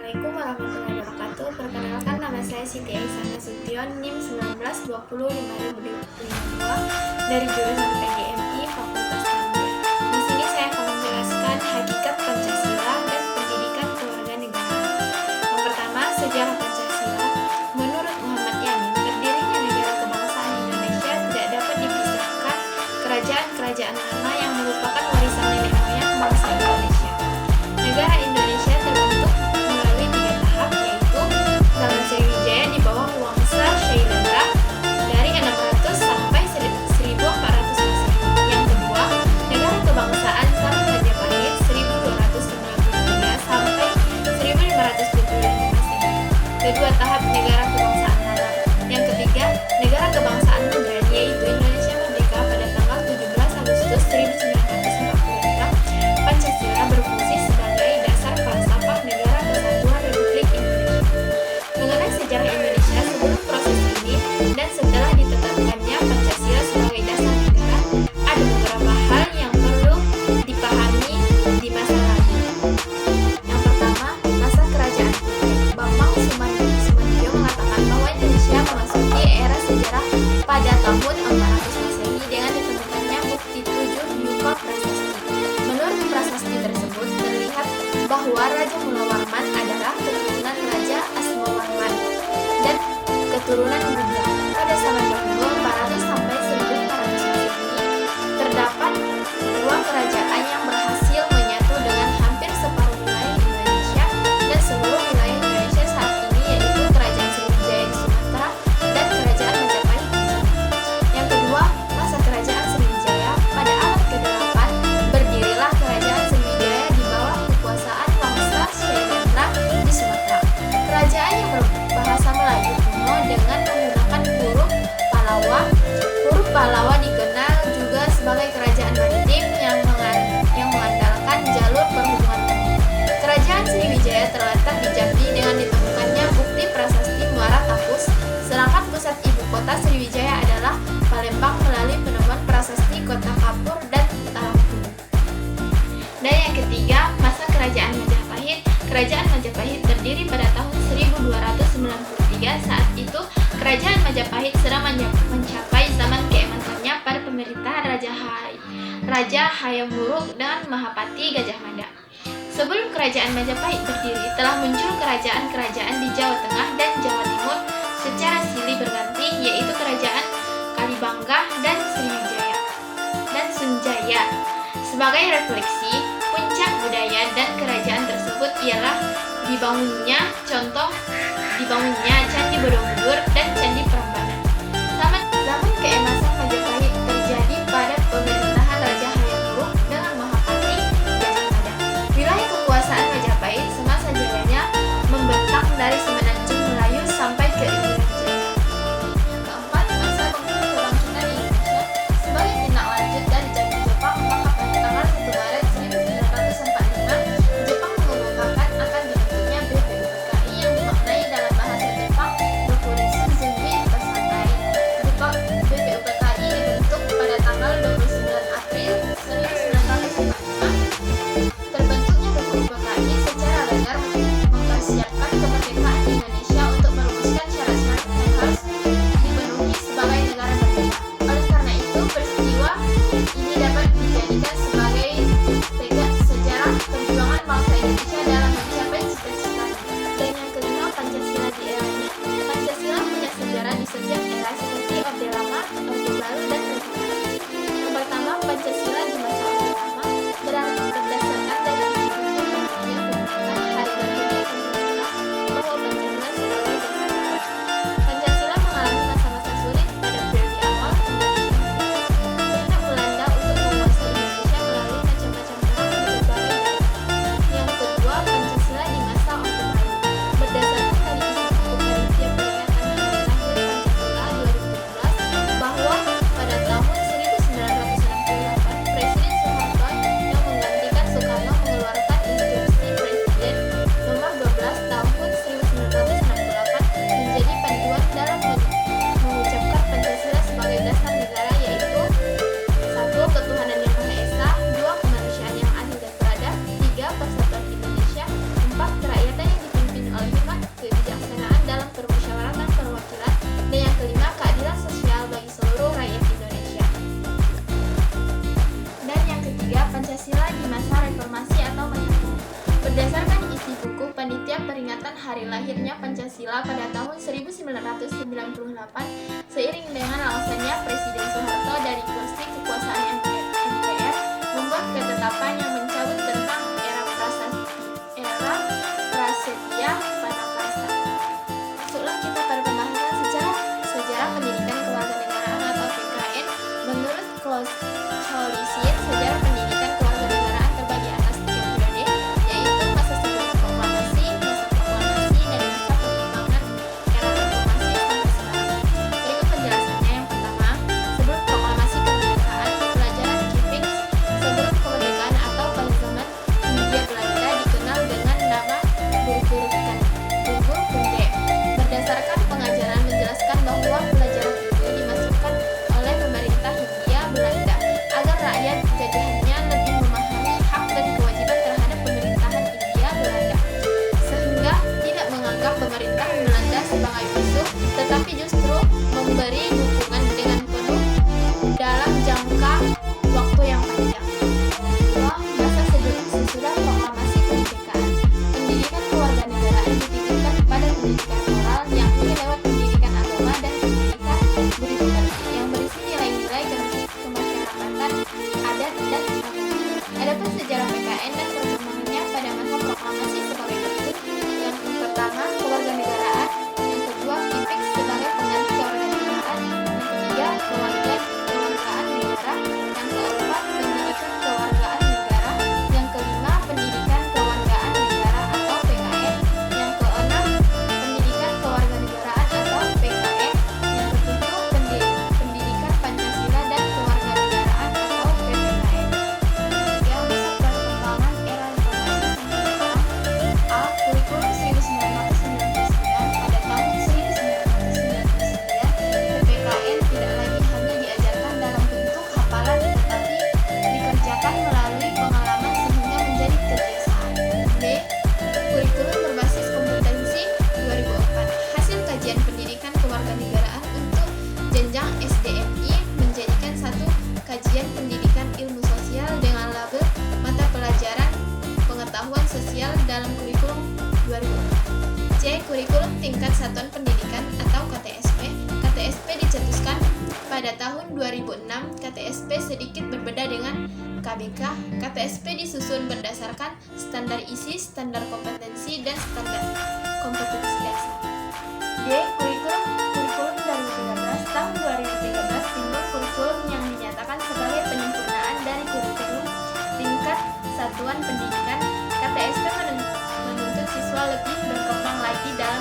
Assalamualaikum warahmatullahi wabarakatuh. Perkenalkan, nama saya Siti Aisyah Nasution, NIM 19205052 dari jurusan PGMI Fakultas Tarbiyah. Di sini saya akan menjelaskan hakikat Pancasila dan pendidikan kewarganegaraan. Yang pertama, sejarah Pancasila. Menurut Muhammad Yamin, berdirinya negara kebangsaan Indonesia tidak dapat dipisahkan kerajaan-kerajaan lama yang merupakan warisan nenek moyang bangsa Indonesia. Negara Indonesia terbentuk melalui 3 tahap, yaitu zaman Sriwijaya di bawah Wangsa Syailendra dari 600 sampai 1400 Masehi. Yang kedua, negara kebangsaan zaman Majapahit 1293 sampai 1525 Masehi. Kedua tahap negara kebangsaan Arab. Yang ketiga, negara kebangsaan modern, yaitu Indonesia merdeka pada tanggal 17 Agustus 1945. Pancasila berfungsi sebagai dasar falsafah negara kesatuan Republik Indonesia. Mengenai sejarah Indonesia sebelum proses ini dan setelah ditetapkannya Pancasila sebagai dasar negara, ada beberapa hal yang perlu dipahami di masa lalu. Yang pertama, masa kerajaan Putih. Bambang Sumandio mengatakan bahwa Indonesia memasuki era sejarah pada tahun 400 Masehi dengan ditemukannya bukti 7 berupa prasasti. Menurut prasasti tersebut terlihat bahwa Raja Mulawarman adalah keturunan Raja Asmawarman dan keturunan Buddha. Pada zaman dahulu 400 sampai 1400 Masehi terdapat dua kerajaan yang berhasil menyatu dengan hampir separuh wilayah Indonesia dan seluruh wilayah Indonesia saat ini, yaitu Kerajaan Sriwijaya di Sumatera dan Kerajaan Majapahit di Jawa. Yang kedua, masa Kerajaan Sriwijaya. Pada abad ke-8 berdirilah Kerajaan Sriwijaya di bawah kekuasaan Wangsa Syailendra di Sumatera. Kerajaan yang berbahasa Melayu kuno dengan menggunakan huruf Pallawa. Huruf Pallawa dikenal juga sebagai kerajaan maritim yang mengandalkan jalur perhubungan darat. Kerajaan Sriwijaya terletak di Jambi dengan ditemukannya bukti prasasti Muara Takus, sedangkan pusat ibu kota Sriwijaya adalah Palembang melalui penemuan prasasti Kota Kapur dan Tarangkulu. Dan yang ketiga, masa Kerajaan Majapahit. Kerajaan Majapahit berdiri pada tahun 1293. Saat itu, Kerajaan Majapahit sedang mencapai zaman keemasannya pada pemerintahan Raja Hayam Wuruk dan Mahapati Gajah Mada. Sebelum Kerajaan Majapahit berdiri, telah muncul kerajaan-kerajaan di Jawa Tengah dan Jawa Timur secara silih berganti, yaitu Kerajaan Kalibangga dan Sriwijaya dan Sunjaya. Sebagai refleksi, puncak budaya dan kerajaan tersebut ialah dibangunnya Candi Borobudur dan Candi Prambanan. Zaman keemasan Majapahit terjadi pada pemerintahan Raja Hayam Wuruk dengan Mahapati Gajah Mada. Wilayah kekuasaan Majapahit semasa jayanya membentang dari Semenanjung Melayu sampai ke Irian Jaya. Yang keempat, masa kebangkitan Indonesia. Sebagai tindak lanjut dari janji Jepang, maka pada tanggal 1 Maret 1945, Jepang mengumumkan akan dibentuknya BPUPKI yang dimaknai dalam bahasa Jepang Rokuritsu Zenbi Berdasarkan isi buku Panitia Peringatan Hari Lahirnya Pancasila pada tahun 1998, seiring dengan alasannya Presiden Soeharto dari kursi kekuasaan MPR membuat ketetapan yang mencabut tentang era prasetia pada kasta. Masuklah kita pada pembahasan sejarah pendidikan kewarganegaraan atau PKN. Menurut Clausewitz, sejarah pendidikan kewarganegaraan terbagi atas 3 periode, yaitu masa sebelum proklamasi, masa proklamasi, dan masa perkembangan era reformasi sampai sekarang. Berikut penjelasannya. Yang pertama, sebelum proklamasi kemerdekaan, pelajaran Kippings sebelum kemerdekaan atau pada zaman Hindia Belanda dikenal dengan nama Burgerkunde. Berdasarkan pengajaran menjelaskan bahwa pelajaran itu dimasukkan oleh pemerintah Hindia Belanda agar rakyat jajahannya lebih memahami hak dan kewajiban terhadap pemerintahan Hindia Belanda, sehingga tidak menganggap pemerintah Belanda sebagai musuh, tetapi justru memberi dukungan dengan penuh dalam jangka waktu yang panjang. Kedua, masa sesudah proklamasi kemerdekaan, pendidikan kewarganegaraan dititipkan pada pendidikan moral, yakni lewat pendidikan agama dan pendidikan budi pekerti yang berisi nilai-nilai kemasyarakatan, adat, dan agama. Adapun sejarah PKN dan perkembangannya pada masa proklamasi sebagai berikut. Yang pertama, kewarganegaraan. Yang kedua, Kippings sebagai pengganti kewarganegaraan. Yang ketiga, kewargaan negara. Yang keempat, pendidikan kewargaan negara. Yang kelima, pendidikan kewargaan negara atau PKN. Yang keenam, pendidikan kewarganegaraan atau PKN. Yang ketujuh, pendidikan Pancasila dan kewarganegaraan atau PPKN. Yang masa perkembangan era reformasi sampai sekarang. A. Kurikulum 1999. Pada tahun 1999, PPKN tidak lagi hanya diajarkan dalam bentuk hafalan, tetapi dikerjakan melalui pengalaman sehingga menjadi kebiasaan. B. Kurikulum berbasis kompetensi 2004. Hasil kajian pendidikan kewarganegaraan untuk jenjang SDMI menjadikan satu kajian pendidikan ilmu sosial dengan label mata pelajaran pengetahuan sosial dalam kurikulum 2004. C. Kurikulum tingkat satuan pendidikan atau KTSP. KTSP dicetuskan pada tahun 2006. KTSP sedikit berbeda dengan KBK. KTSP disusun berdasarkan standar isi, standar kompetensi, dan standar kompetensi dasar. D. Kurikulum 2013. Tahun 2013 timbul kurikulum yang dinyatakan sebagai penyempurnaan dari kurikulum tingkat satuan pendidikan. KTSP menuntut siswa lebih berkembang lagi dalam